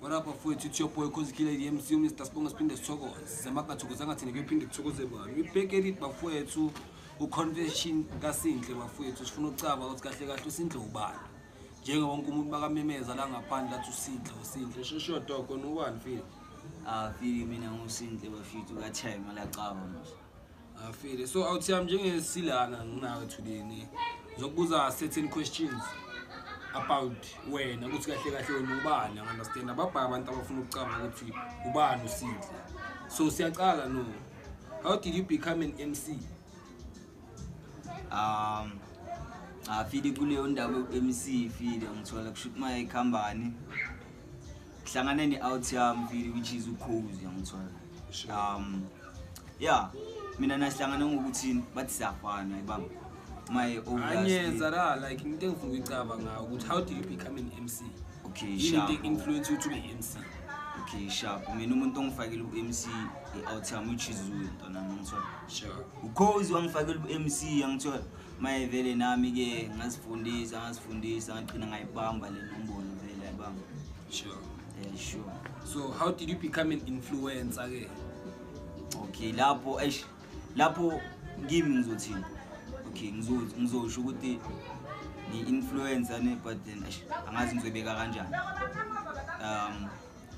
What up, bafowethu? It's your boy Khozikile, the MC, Mr. Sibonga siphinde sithokoze. Semakathokozanga thina kuphinde kuthokoze bani. Ibheke lithi bafowethu uconvention kaSindle bafowethu sifuna ucaba ukuthi kahle kahle uSindle ubani. Njengoba wonke umuntu bakamemeza la ngaphandle athi uSindle. Shosho doko nobani file? Fili mina nguSindle bafowethu kaThema la caba manje. File. So awuthiyami njengesilana nginawe today ni. Ngizokubuza certain questions about wena ukuthi kahle kahle wena ubani, understand ababhaka abantu abafuna ukucaba ukuthi ubani uSindle. So siyaqala no, how did you become an MC? Fili kuleyo ndawo MC fili ngithola kushuthi my company hlangana ne-out yami fili which is uKhozi ngithola. Yeah, mina nahlangana ngokuthi bathi siyafana yibamba. My Anyeza la like into engifuna ukuyicaba ngawo ukuthi how did you become an MC? Okay, sharp. Yini influence you to be MC? Okay, sharp. Mina umuntu ongifakile uMC e-out yami which is uNtona ngithola. Sure. uKhozi wangifakile uMC ngithola. Maye vele nami ke ngasifundisa ngaqina ngayibamba le nombono vele yibamba. Sure. Yeah, sure. So how did you become an influencer ke? Okay, lapho kimi ngizothini? Okay, ngizosho ukuthi ni influencer ne but then angazi ngizobeka kanjani.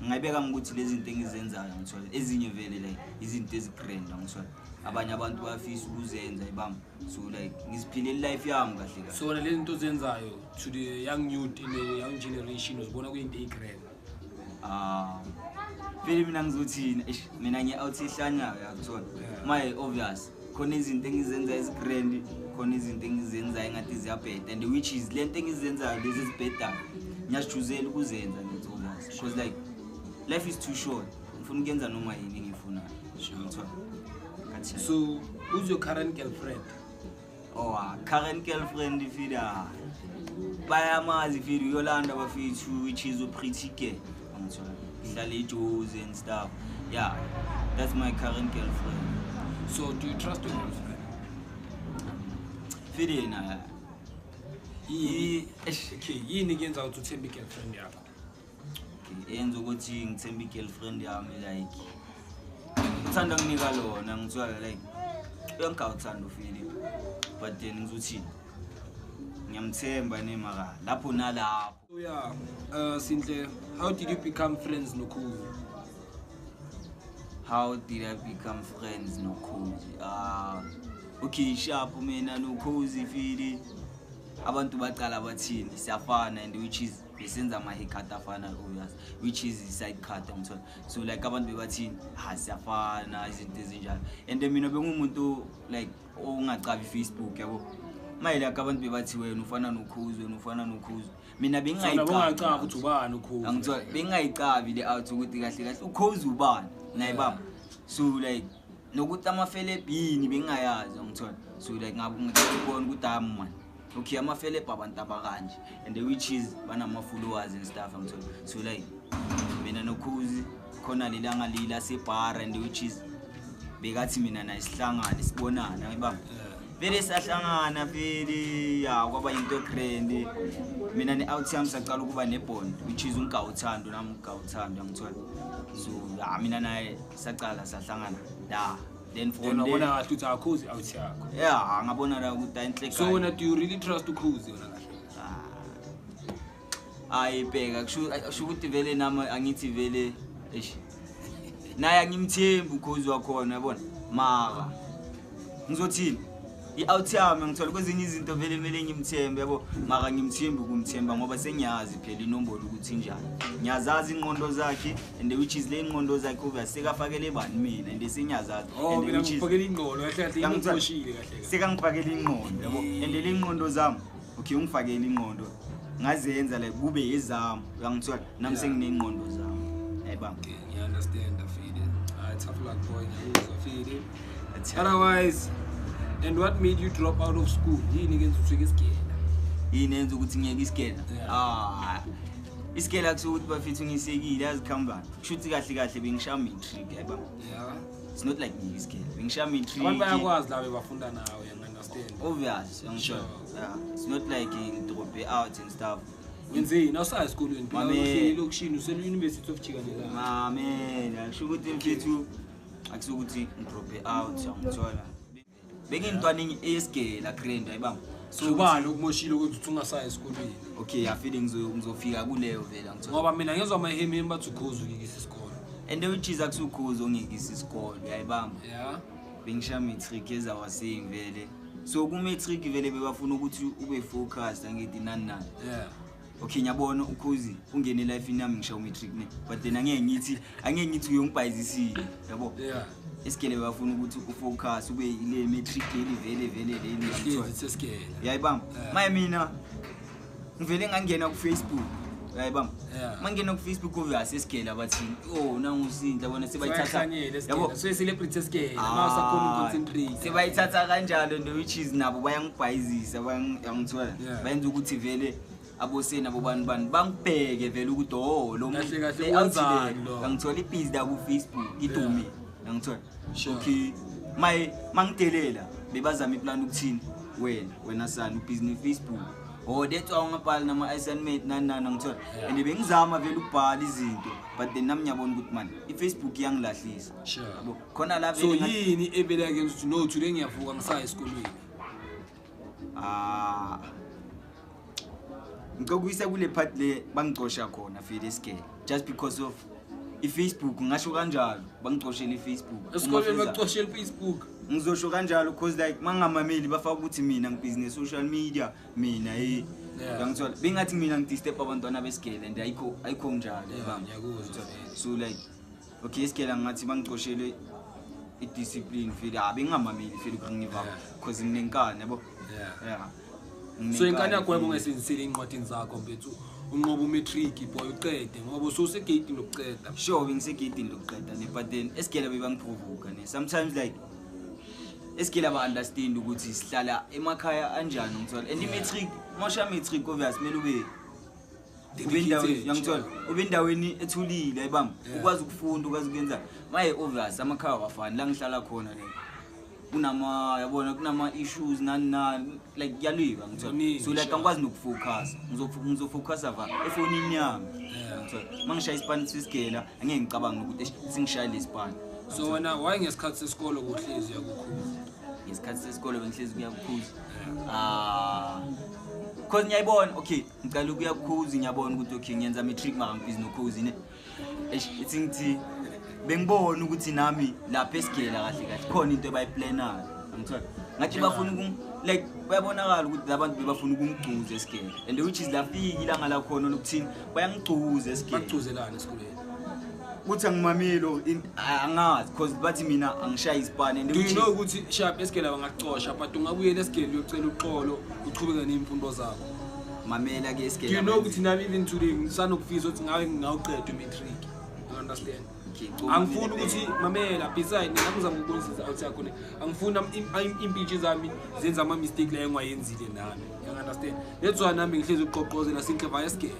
Ngayibeka ngokuthi lezi zinto engizenzayo ngithola ezinye vele like izinto ezigrand ngithola abanye abantu bafisa ukuzenza yibamba. So like ngiziphile life yami kahle kahle. So lezi zinto zenzayo to the young youth in the young generation uzibona kuyinto egrand. Vele mina ngizothini mina ngiye-out ihlanyayo yakuthola. My obvious khona izinto engizenza ezigrand khona izinto engizenzayo engathi ziyabheda and which is lento engizenzayo lezi ezibhedayo ngiyachuzela ukuzenza lento obvious because like life is too short ngifuna ukuyenza noma yini engiyifunayo. So who's your current girlfriend? Current girlfriend fida bayamazi fida Yolanda bafethu which is a pretty girl ngithola ihlala eJozi and stuff. Yeah, that's my current girlfriend. So do you trust your girlfriend? Fide na okay yini kuyenza ukuthi uthembe girlfriend yakho? Okay, yenza ukuthi ngithembe girlfriend yami like uthanda nginika lona ngithola like uyangawuthanda ufile but then ngizothini ngiyamthemba nemaka lapho nalapho. So yeah, Sindle, how did you become friends noKhozi? How did I become friends noKhozi? Okay, sharp mina noKhozi fili abantu baqala bathini siyafana and which is besenza ama haircut afana obvious which is side cut ngithola. So like abantu bebathini siyafana izinto ezinjalo and mina bengumuntu like ongacabi Facebook yabo. Mayela abantu bebathi wena ufana noKhozi mina bengayicabi ukuthi ubani uKhozi. Angithola bengayicabi le out ukuthi kahle kahle uKhozi ubani nayibaba. So like nokuthi amafele bini bengayazi ngithola. So like ngabona ukuthi man okay amafele abantu abakanje and which is banama followers and stuff ngithola. So like mina noKhozi khona lelanga lila sebar and which is bekathi mina nayisihlangana sibonana ngibamba. Vele sahlangana vele ya kwaba into grand mina ne-out yami saqala ukuba nebond which is uNgawuthando nami uNgawuthando ngithola. So mina naye saqala sahlangana la then from there ngabona kahle ukuthi aKhozi out yakho. Yeah, ngabona la ukuthi ayinhle. So wena do you really trust uKhozi wena kahle? Ayibheka kusho ukuthi vele nami angithi vele naye angimthembi uKhozi wakhona yabona mara ngizothini i-out yami ngithola kwezinye izinto vele kumele ngimthembe yabo mara ngimthembi ukumthemba ngoba sengiyazi phela inombolo ukuthi njani. Ngiyazazi ingqondo zakhe and which is le ingqondo zakhe obvious sekafakele bani mina and sengiyazazi and which is ngifakele ingqondo kahle kahle imposhile kahle sekangifakele ingqondo yabo and le ingqondo zami okay ungifakele ingqondo ngazenza like kube ezami uyangithola nami senginengqondo zami yayibamba. You understand the feeling. Tough luck boy, feeling. Otherwise, and what made you drop out of school? Yini kenza uthike isikela? Yini enza ukuthi ngiyeke isikela? Isikela kusukuthi bafethu ngisekile yazikhambana. Kushuthi kahle kahle bengishaya matric yayibamba. Yeah. It's not like ngiyeke isikela. Bengishaya matric. Abantu bayakwazi la bebafunda nawe, you understand? Obvious, ngishona. Yeah. It's not like in drop out and stuff. wenzeni awusayi esikolweni phela uhleli lokushini usele University of Chicago amen akusho ukuthi mfethu akusukuthi ngidrope out ngithola bengintwana eSgela grade ayibamba so ubani ukumoshile ukuthi ungasayi esikolweni okay I feel ngizofika kuleyo vela ngithola ngoba mina ngezwe amahemeni bathi ukhozi ukikisa isikole and which is akusukhozi ongekisa isikole ayibamba yeah bengisha matric ezawasing vele so ku matric vele bebafuna ukuthi ube focused angithi nani yeah okay nyabona ukhozi ungene life yami ngisha matric ne but then angeke ngithi uyongibhayizisile yabo yeah eSgele bafuna ukuthi ufocus ube ile matric vele leli ngithola eSgele yayibamba maye mina ngivele ngangena ku Facebook yayibamba mangena ku Facebook obviously eSgele abathi oh nangu uSindla bona sebayithatha yabo so celebrity eSgele mawusakhona concentrate sebayithatha kanjalo and which is nabo bayangibhayizisa bayangithola bayenza ukuthi vele aboseni abo bani bangibheke vele ukuthi oh lo muntu wenzani lo ngithola ibhizi la ku Facebook idumi ngithola okay mangitelela bebazama iplan ukuthini wena sana ubusiness Facebook oh that's why ngabhala nama assignment nani ngithola and bengizama vele ukubhala izinto but then nami ngiyabona ukuthi man iFacebook yangilahlisa yabo khona la vele so yini ebele against ukuthi no today ngiyavuka ngisaya esikolweni ngikuyisa kule part le bangicosha khona vele eSgele just because of iFacebook ngasho kanjalo bangicoshela iFacebook esikolweni bacoshela iFacebook ngizosho kanjalo because like mangamameli bafaka ukuthi mina ngibusiness social media mina ngiyangithola bengathi mina ngidisturb abantwana beSgele and ayikho njalo ngiyakuzwa so like okay eSgele ngathi bangicoshele idiscipline vele bengamameli vele kungiva because nginenkani yabo yeah so inkani yakho ebongesenzisile incwadini zakho mfethu unqoba umatric boy uqede ngoba usegate lokuqeda sure bengisegate lokuqeda ne but then eSgele bebangiprovoke ne sometimes like eSgele ba understand ukuthi sihlala emakhaya anjani ngithola and imatric mosha matric obviously mele ube endaweni yangithola ube endaweni ethulile ayibamba ukwazi ukufunda ukwazi ukwenza maye obviously amakhaya wafani la ngihlala khona le kunama issues nani like yaliwa ngithola so like angikwazi nokufocus ngizofocusa efonini yami ngithola mangishaya isipani seSgele angeke ngicabanga ukuthi singishayile isipani so wena why ngesikhathi sesikole kuhlezi yakukhuza ngesikhathi sesikole bengihlezi kuyakukhuza because ngiyayibona okay ngicela ukuyakukhuza ngiyabona ukuthi okay ngiyenza matric mara ngibhizi nokhuzi ne ethi ngithi bengibona ukuthi nami lapha eSgele kahle khona into ebayiplanayo ngithola ngathi bafuna like bayabonakala ukuthi labantu bebafuna ukungigcuza eSgele and which is lafika ilanga la khona lokuthini bayangigcuza eSgele bagcuzelana esikoleni kuthi angimamelo angazi because bathi mina angishaya isipane and do you know ukuthi sharp eSgele bangacosha but ungabuyela eSgele uyocela uxolo uchubeka nemfundo zakho mamela ke eSgele do you know ukuthi nami even today ngisanokufisa ukuthi ngawe ngawuqeda imatric you understand angifuni ukuthi mamela beside ngizama ukubonisa out yakho ne angifuni impintshi zami zenza ama mistake la engwayenzile nami you understand that's why nami ngihlezi uqoqozela sinhleva eSgele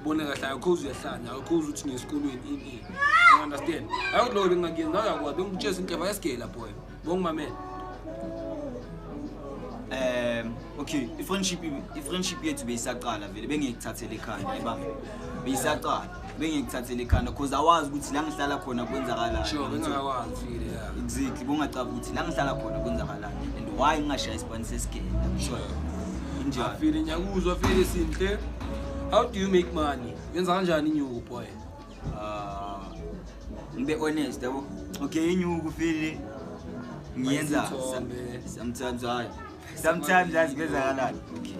bona kahle akhozi uyahlanya akhozi uthi nesikolweni ini you understand ayodlo bengakenza yakwazi bengitshesa inhleva eSgele boy bongimamela okay i-friendship yethu beyisaqala vele bengekuthathele ekhaya ayibamba beyisaqala bengekuthathele ekhaya because awazi ukuthi la ngihlala khona kwenzakalani sure bengakwazi vile yeah exactly bongacaba ukuthi la ngihlala khona kwenzakalani and why ngashaya isipani seSgele so inje afile nyakuzwa afile sinhle how do you make money yenza kanjani inyuku boy ngibe honest yabo okay inyuku vele ngiyenza sometimes azikwenzakalani okay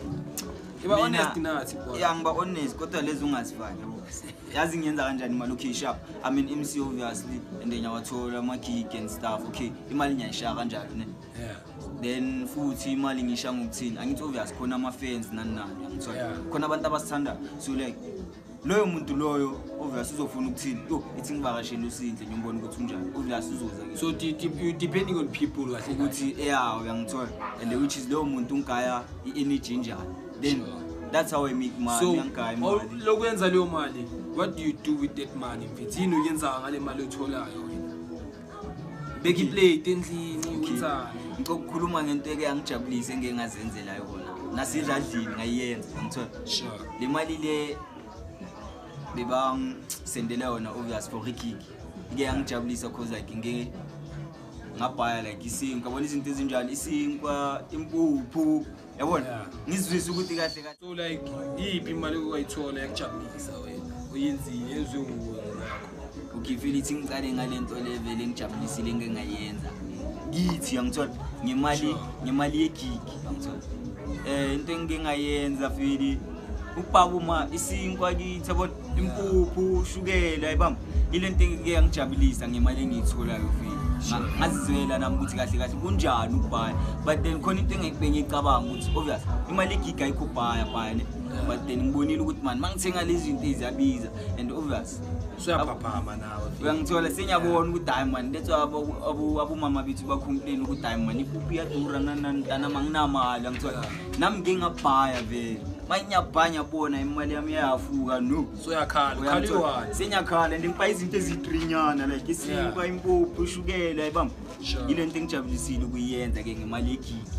iba honest nathi boy yeah ngiba honest kodwa lezi ungazifaki yabo yazi ngiyenza kanjani imali okay sharp I mean MC obviously and then yawathola ama gig and stuff okay imali ngiyayishaya kanjalo ne yeah then futhi imali ngisha ngokuthini angithi obviously khona ama fans nani ngithola khona abantu abasithanda so like loyo muntu loyo obviously uzofuna ukuthini yo ithi ngivakashela uSindle ngimbona ukuthi unjani obviously uzoza so you depending on people kahle ukuthi yeah uyangithola and which is loyo muntu ungaya i-energy njani then that's how I make money ngiyangaya imali lokwenza leyo mali what do you do with that money mfethu yini uyenza ngale mali otholayo wena beki plate endlini uthana ngikukhuluma ngento eke yangijabulisa engengazenzela yona nasedladlini ngayenza ngithola Sure. le mali le bebang sendela yona obvious for kick ke yangijabulisa cause like ngabhaya like isinkwa yabona izinto ezinjalo isinkwa impuphu yabona ngizwisa ukuthi kahle kahle So like yipi imali okuyithola yakujabulisa wena uyenzile yenziwe yakho ukifile ithi ngicale ngalento level engijabulisile ngengayenza kithi yangithola ngemali yegig yangithola into engingayenza fili ubaba uma isinkwa kithi yabona impuphu ushukela yibamba ilento engiyangijabulisa ngemali engiyitholayo fili ngazizwela nami ukuthi kahle kahle kunjani ukubhaya but then khona into engekubenge icabanga ukuthi obvious imali egig ayikho bhaya ne but then ngibonile ukuthi man mangithenga lezi zinto eziyabiza and obvious uyaphaphama nawe uyangithola senyabona ukuthi hayi man lethu abomama bethu bacomplain ukuthi hayi man ipuphu iyadura nantana manginamali ngithola nami ngingabhaya vele manyabhanya bona imali yami yayafuka no so yakhala senyakhala and ngiba izinto ezidrinyana like isinkwa impuphu ushukela yibamba ilento engijabulisile ukuyenza ke ngemali yegithi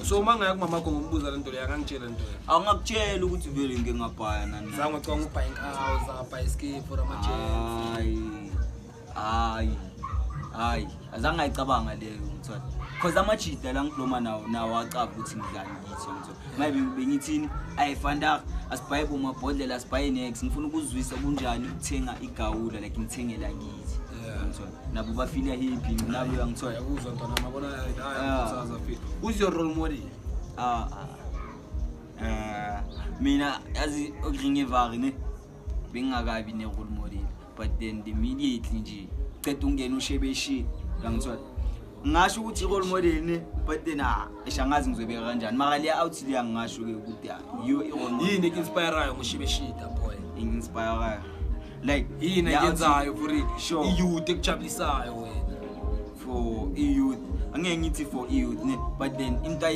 so mangaya kumama konke umbuza lento le yakangitshela lento le awungakutshela ukuthi vele ngingabhaya nani zange ngicanga ubhaya inkawo zangabhaya escape for amajezi hayi azange ngayicabanga leyo ngithola because amajida la ngikhuluma nawo acaba ukuthi ngidlani ngithi ngithola maybe bengithini ayifanda asibhaye bomabhodlela asibhaye next ngifuna ukuzwisa kunjani ukuthenga igawula like ngithengela ngithi ngithola nabo bafila happy nabo uyangithola yakuzwa ntwana mabona hayi usaza feel who's your role model mina yazi okuringevari ne bengakabi ne role model but then immediately nje ceda ungena ushebeshi ngithola ngasho ukuthi role model ne but then eshangazi ngizobeka kanjani mara le out le ngasho ke ukuthi you yini inspirayo ngoshibeshita boy inspirayo like yini yenzayo for sure youth ekujabulisayo wena for youth angeke ngithi for youth ne but then into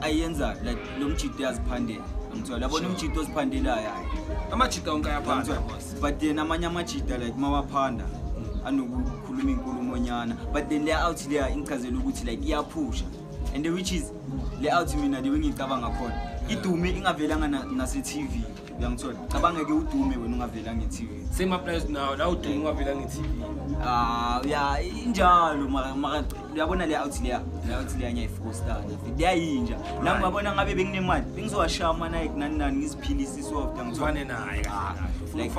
ayenza like lo mjito yaziphandela ngithola yabona umjito oziphandelayo amajita onke ayaphanda but then amanye amajita like mawaphanda anokukhuluma inkulumonyana but then le out le inchazela ukuthi like iyaphusha and which is le out mina le ngicabanga khona idume ingavelanga nase TV uyangithola cabanga ke udume wena ungavelanga eTV same applies now la udume ungavelanga eTV ya injalo mara uyabona le out le anya ifoster leyayinja nami ngabona ngabe benginemali bengizowashama naye nani ngiziphilisa soft ngithwane naye like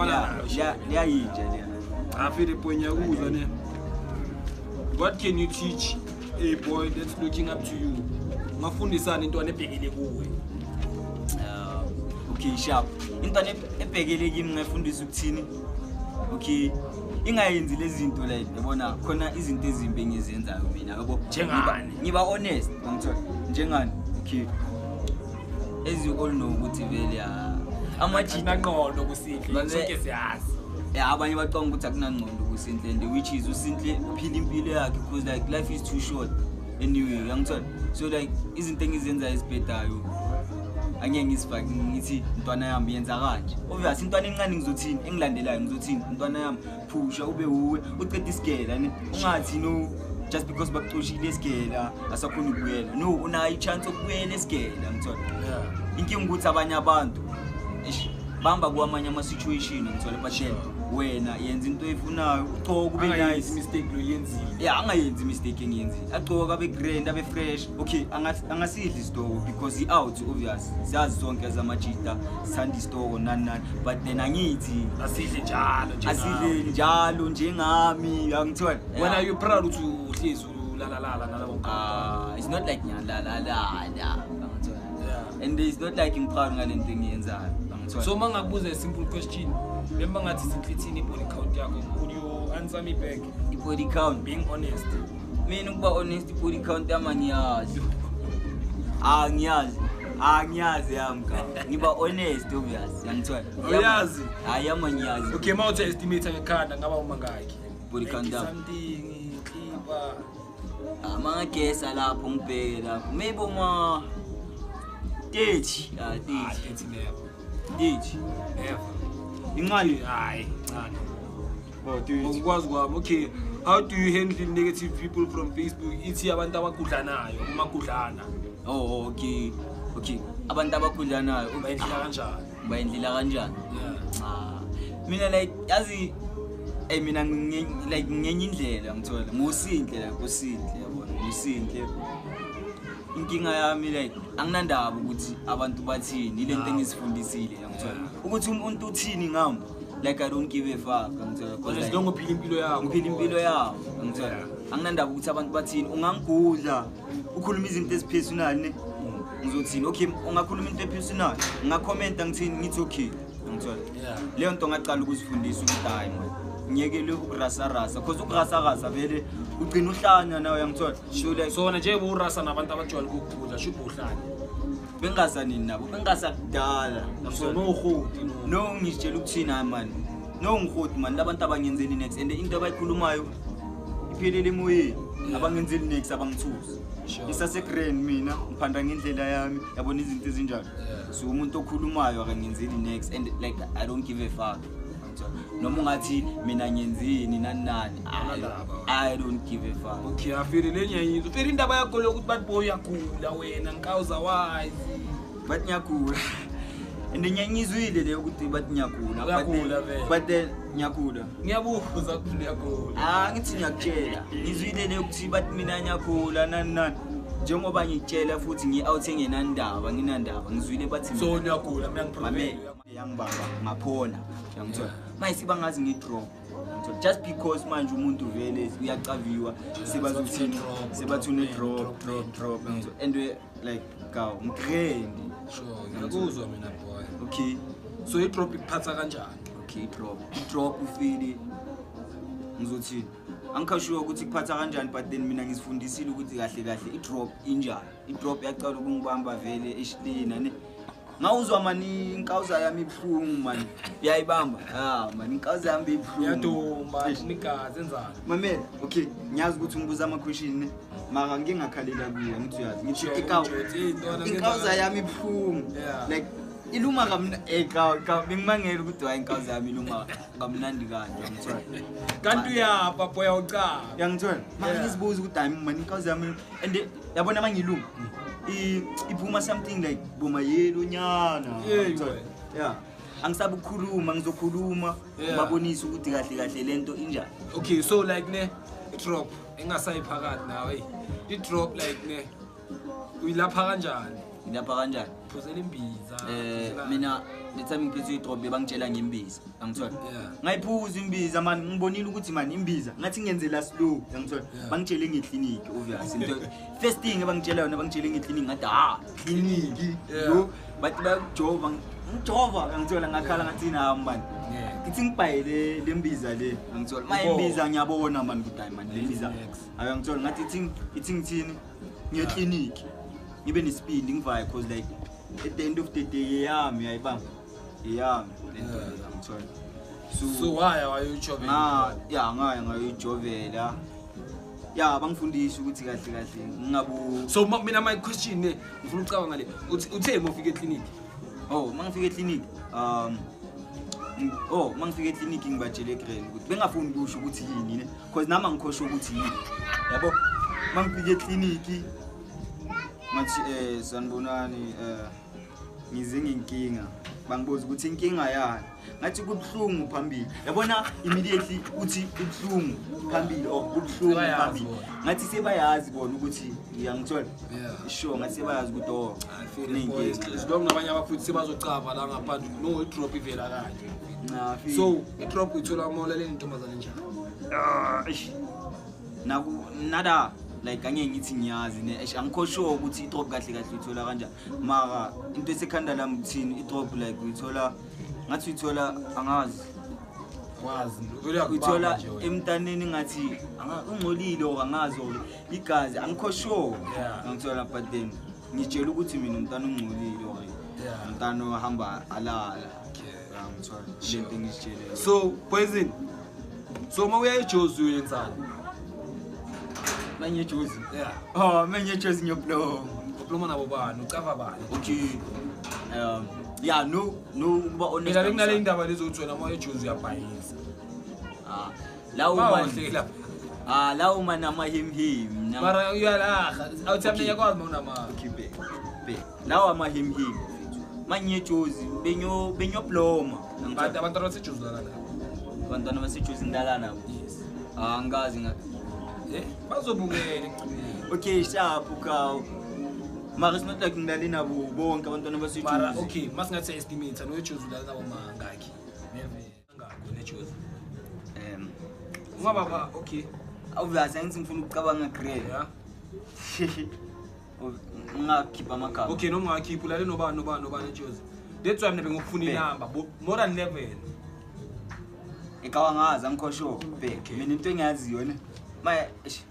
leyayinja le afile ponya kuza ne what can you teach a boy that's looking up to you ngafundisana intwana ebhekile kuwe okay sharp intwana ebhekele kimi ngafundisa ukuthini okay ingayenzi lezi zinto like yabona khona izinto ezimbi engizenzayo mina yabo ngiba honest ngithola njengani okay as you all know ukuthi vele amajita naqondo kusihle sonke siyazi abanye baqonga ukuthi akunangcondo kusinhle and which is usinhle uphila impilo yakhe because like life is too short anyway ngithola so like izinto engizenza ezibhedayo angeke ngisifake ngithi intwana yami yenza kanje obvious intwana encane ngizothini engilandelayo ngizothini intwana yami phusha ube uwe ucede isigela ne ungathi no just because bakuxoshile isigela asakhona ukubuyela no unayo ichance ukubuyela isigela ngithola inkingi ukuthi abanye abantu bamba kwamanye ama situation ngithola but wena yenza into efunayo ucoka kube nice mistake lo yenzile angayenzi mistake engiyenzile acoka abe grand abe fresh okay angasidli store because I out obvious siyazi sonke ezamajita sandi store nani but then angithi asidle njalo njengami yangithola wena you proud ukuthi uhlezi ulalala nalabo it's not like nyalalala ngithola and it's not like ngiphawu ngalento engiyenzayo ngithola so mangakubuza a simple question lemba ngathi sinhlithini body count yakho would you answer me back body count being honest mina ukuba honest body count yami ngiyazi ngiyazi yamka ngiba honest obvious yangithola uyazi hayi yami ngiyazi okay mawuthi estimate ngekhanda ngaba uma ngakhi body count something clipper amagesa lapho ngibheke lapho maybe uma 30 never incane hayi ncane oh ngikwazi kwami okay how do you handle negative people from Facebook ithi abantu abagudlanayo umagudlana oh okay okay abantu abakhudlanayo bayindlela kanjani bayindlela kanjani yeah mina like yazi mina like ngenye indlela ngithola ngusinhle la kusinhle yabona ngusinhle inkinga yami like anginandaba ukuthi abantu bathini ilento engizifundisile ngithola ukuthi umuntu uthini ngami like I don't give a fuck ngithola because as long uphila impilo yakho ngiphila impilo yakho ngithola anginandaba ukuthi abantu bathini ungangigudla ukhuluma izinto ezipersonal ne ngizothini okay ungakhuluma into epersonal ngakhomenta ngithini ngithi okay ngithola leyo nto ngaqala ukuzifundisa ukuthi hayi man ngiyekele ukurasa because ukurasa vele ugcina uhlanya nawe yangithola so nje urasa nabantu abajwayele ukugudla should uhlanya bengasa nini nabo bengasa kudala so no khoti no ngitshela ukuthini hayi man no ngihoti man labantu abangenzeli next and into abayikhulumayo iphelele emoyeni abangenzeli next abangithusi isase grand mina ngiphanda ngendlela yami yabona izinto ezinjalo so umuntu okhulumayo akangenzeli next and like I don't give a fuck noma ungathi mina ngenzini nani I don't give a fuck okay afiri lenyanyizo ufiri indaba yakho lokuthi bathi boy uyagula wena ngikawuza wazi bathi ngiyagula and nyanyizwile leyo ukuthi bathi ngiyagula but then ngiyagula ngiyabuza ukuthi uyagula ngithi ngiyakutshela ngizwile leyo ukuthi bathi mina ngiyagula nani njengoba ngitshela futhi ngi-out engenandaba nginandaba ngizwile bathi so uyagula mina ngiprove yangibaba ngaphona yangithola manje sibangazi ngidrop just because manje umuntu vele uyacaviwa sebathuna drop and we like gaw ngigrand sure ngiyakuzwa mina boy okay so i-drop ikuphatha kanjani okay drop ufili ngizothini angikhashuwa ukuthi kuphatha kanjani but then mina ngisifundisile ukuthi kahle i-drop injani i-drop yaqala ukungibamba vele eshlina ne ngawuzwa mani inkawuza yami ibhlungu man uyayibamba man inkawuza yami ibhlungu yadomba nikazi enzani mamela okay ngiyazi ukuthi ngibuza ama question mara ngingakhalela kuye ngithi uyazi ngithi inkawuza yami ibhlungu like iluma kamna eka bengimangela ukuthi hayi inkawuza yami iluma kamnandi kanje ngithola kanti uyapha boya ucha yangithola manje ngizibuza ukuthi hayi man inkawuza yami and yabona mangiluma iphuma something like boma yelo nyana yeah angisabe ukukhuluma ngizokhuluma babonisa ukuthi kahle lento injani okay so like ne drop engasayiphakathi nawe i-drop like ne uyilapha kanjani phuzela imbiza mina letime ngiphethe i-drop bebangitshela ngembiza angithola ngayiphuza imbiza man ngibonile ukuthi man imbiza ngathi ngiyenzela slow angithola bangitshele ngeclinic obvious into first thing abangitshela yona bangitshele ngeclinic ngathi clinic yo bathi bayajova ngijova angithola ngakhala ngathi na man ngithi ngibhayele lembiza le angithola mayimbiza ngiyabona man ukuthi hayi man lembiza ayo angithola ngathi ithi ngithini ngeclinic ngibe nespeed ngivaye cause like at the end of the day yami yayibamba yami lento ngithola so why wayujovela ngaya ngayojovela bangifundisa ukuthi kahle ngingabu so mina my question ne ngifuna ucabanga ngale uthe mofika eclinic mangifika eclinic mangifika eclinic ngibatshele egrand ukuthi bengafuni kusho ukuthi yini ne cause nami angikhosho ukuthi yini yabo mangifika eclinic ngathi sanibonani ngize nginkinga bangibuza ukuthi inkinga yani ngathi kubhlungu phambili yabona immediately uthi ubhlungu phambili ubhlungu phambili ngathi sebayazi bona ukuthi ngiyangithola sure ngathi sebayazi ukuthi inkinga sidonga nabanye abafuthi sebazocava la ngaphandle no i-drop ivela kanje so i-drop ithola mola le ntombazana njani nada like angeke ngithi ngiyazi ne angikhosho ukuthi i-drop kahle ithola kanjani mara into esekhanda lami uthini i-drop like uyithola ngathi uyithola angazi wazi uyithola emntaneni ngathi ungcolile or angazi igazi angikhosho ngithola but then ngitshela ukuthi mina umntana ungcolile or umntana ohamba alala ngithola lento ngitshela so poison so mawuya eJozi uyenzani manje Jozi manje Jozi ngiyoplo nabo bani ucava bani okay no kuba honest mina kunale indaba lezo uthi wena manje eJozi uyabhayisa lawo mana mahimhim mara uyalaha awuthi amenya kwazi mawunama khibe bheka lawa mahim manje Jozi benyo bloma abantwana basejuzi la kana abantwana basejuzi ndalana yes angazi bazobukela okay sharp ukaw mara it's not like ngidlale nabo bonke abantwana basejuzi mara okay masingathi estimate nojuzi udlala nabo mangaki neve ngakho nejuzi ungaba okay obviously angithi ngifuna ukucabanga grade yeah ngakhipha amagama okay noma ungakhipha ulale nobani nejuzi that's why mina bengikufuna inamba more than 11 ekawangaza ngikhosho bheke mina into engiyaziyo ne manje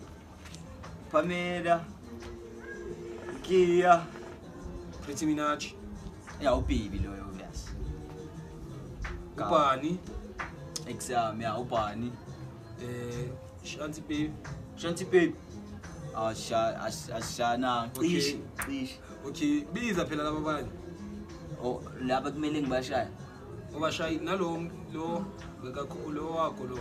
Pamela Kia Pretty Minaj ya ubaby loyo obvious ubani exam ya ubani Shanti baby ashana qishi okay biza phela laba bani oh laba kumele ngibashaya obashayi nalo lo wakho lo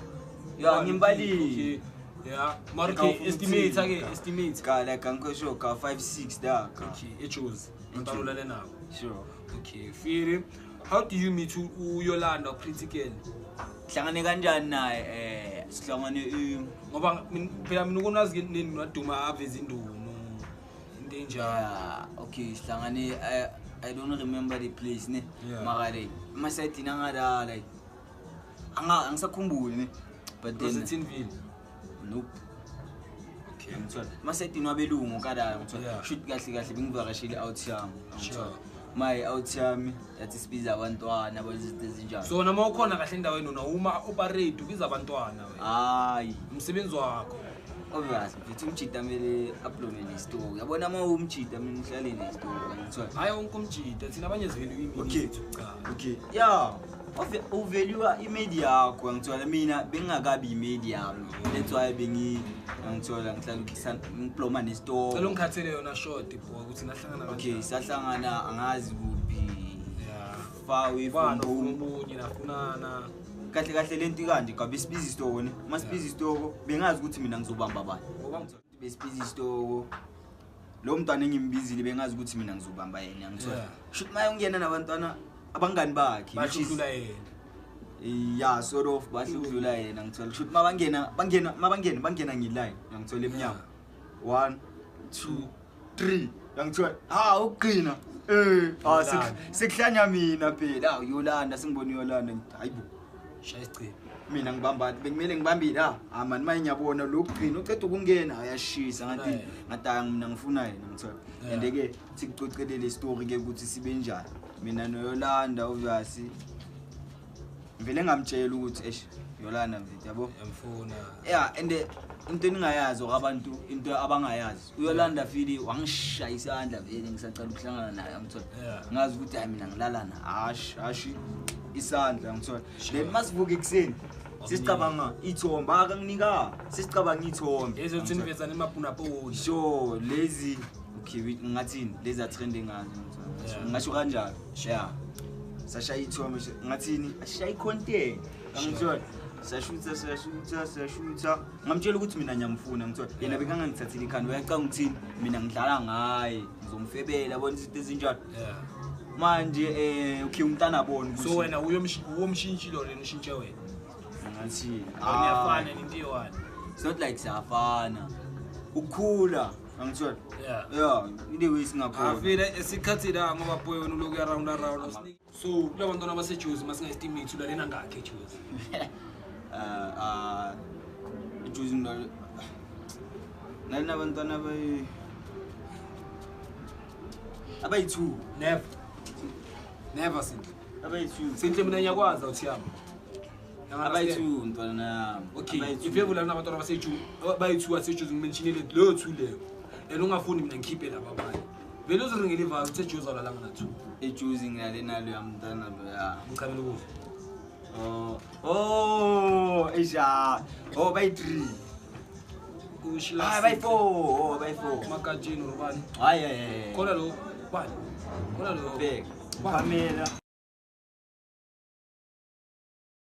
ya ngimbali yeah marke estimate ka like angisho ka 5-6 da okay echozi ngitalola lena sure okay feel how do you meet uYolanda Pretty Girl hlangane kanjani naye sihlangane ngoba phela mina ukunazi nini waduma aveze indumo into enjalo okay sihlangane I don't remember the place ne Yeah. mara like masayiti nangada like angisakhumbuli ne but then Rosettenville nope okay ngithola masayiti nwabelungu kada ngithola Yeah. shoot kahle bengivakashile out yami sure my out yami yathi sibiza abantwana abazizinto ezinjalo so nama ukhona kahle endaweni nona uma operate ubiza abantwana wena hayi umsebenzi wakho obviously ngithi umjida mele upload le story yabona uma umjida mina ngihlale ne story ngithola hayi wonke umjida thina abanye zivele imini Okay. Okay. Yeah. Uvalue imedia yakho ngithola mina bengingakabi imedia yami. That's why ngithola ngihlala ngiploma ne store. cela ungikhathele yona short bho ukuthi nahlangana Okay, sahlangana angazi kuphi. yeah Far away from bana home. umunye nafunana Kahle lento kanje ngabe sibizi store ne. Masibizi store bengazi ukuthi mina ngizobamba abani. ngoba Besibizi store lo mntwana engimbizile bengazi ukuthi mina ngizobamba yena ngithola. Yeah. Shoot maye ungena nabantwana abangani bakhe. bashudlula yena Yeah, sort of bahludlula yena ngithola shoot mabangena ngiline ngithola eminyama 1 2 3 ngithola uqina sekuhlanya mina phela Yolanda sengibona Yolanda hayibo shaya isicheme mina ngibamba bekumele ngibambile man maye ngiyabona lo qina uceda ukungena ayashisa ngathi mina ngifuna yena ngithola and ke sikucocelele story ke ukuthi sibe njani mina noYolanda obviously vele ngamtshela ukuthi Yolanda mfethu yabo yamfuna yeah and into eningayazi okabantu into abangayazi uYolanda fili wangishaya isandla vele ngisacela ukuhlangana naye ngithola Yeah. ngazi ukuthi hayi mina ngilalana hashi isandla ngithola then masivuka ekseni sisicabanga ithomba akanginika sisicabanga ithomba lezi uthi niveza nemapuna poni sure lezi okay ngathini lezi atrending ngazo Yeah. ngisho kanjalo yeah sashaya ithomba ngathini ashaya icontent ngithola sashutha ngamtshela ukuthi mina nyamfuna ngithola yena bekangangithathile ikhanda uyacanga ukuthini mina ngidlala ngaye ngizomfebela abona izinto ezinjalo yeah manje okay umntana abona so wena uyomshintshi lo lena ushintshe wena ngathi awuniyafana into yone it's not like siyafana ukukhula ngithola yeah into wesingakhona afile esikhathi la ngoba boy wena uloku ya round so kulabantwana abasejuzi masinga-estimate ulalena ngakhe ejuzi choosing nalina abantwana abayi-2 never sinhle abayi-2 sinhle mina ngiyakwazi awuthi yami abayi-2 ntwana okay if you lana abantwana bayi-2 asejuzi ngimentionile leyo 2 leyo and ungafuni mina ngikhiphe laba abanye vele uziringele ivalo ukuthi ejuzi awulalanga na-2 ejuzi nginale ya mntana lo ya ngichamela ukufa bayi-3 ushila bayi-4 makatshini urubani hayi khona lo bani khona lo Pamela